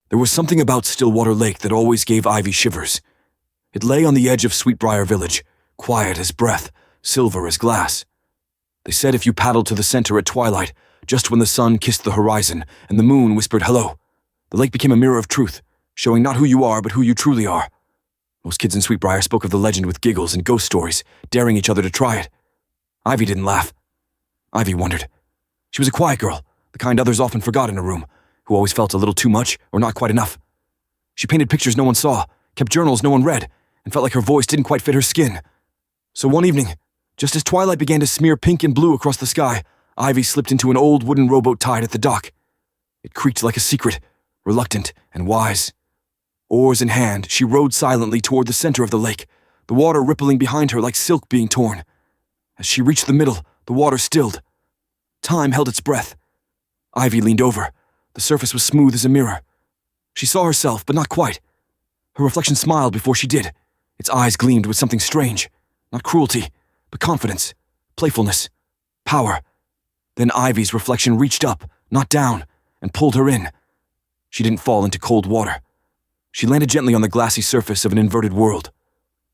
There was something about Stillwater Lake that always gave Ivy shivers. It lay on the edge of Sweetbriar Village, quiet as breath, silver as glass. They said if you paddled to the center at twilight, just when the sun kissed the horizon and the moon whispered hello, the lake became a mirror of truth, showing not who you are but who you truly are. Most kids in Sweetbriar spoke of the legend with giggles and ghost stories, daring each other to try it. Ivy didn't laugh. Ivy wondered. She was a quiet girl, the kind others often forgot in a room, who always felt a little too much or not quite enough. She painted pictures no one saw, kept journals no one read, and felt like her voice didn't quite fit her skin. So one evening, just as twilight began to smear pink and blue across the sky, Ivy slipped into an old wooden rowboat tied at the dock. It creaked like a secret, reluctant and wise. Oars in hand, she rowed silently toward the center of the lake, the water rippling behind her like silk being torn. As she reached the middle, the water stilled. Time held its breath. Ivy leaned over. The surface was smooth as a mirror. She saw herself, but not quite. Her reflection smiled before she did. Its eyes gleamed with something strange. Not cruelty, but confidence, playfulness, power. Then Ivy's reflection reached up, not down, and pulled her in. She didn't fall into cold water. She landed gently on the glassy surface of an inverted world.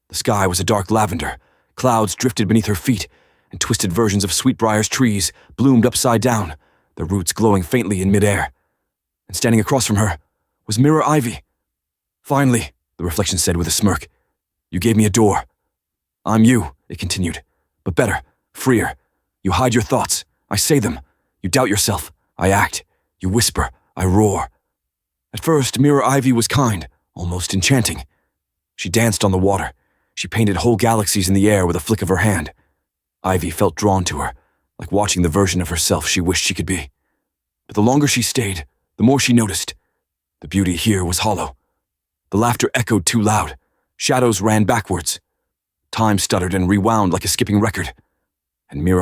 The sky was a dark lavender. Clouds drifted beneath her feet, and twisted versions of Sweetbriar's trees bloomed upside down, their roots glowing faintly in midair. And standing across from her was Mirror Ivy. Finally, the reflection said with a smirk, you gave me a door. I'm you, it continued, but better, freer. You hide your thoughts, I say them. You doubt yourself, I act. You whisper, I roar. At first, Mirror Ivy was kind, almost enchanting. She danced on the water. She painted whole galaxies in the air with a flick of her hand. Ivy felt drawn to her, like watching the version of herself she wished she could be. But the longer she stayed, the more she noticed. The beauty here was hollow. The laughter echoed too loud. Shadows ran backwards. Time stuttered and rewound like a skipping record. And Mirror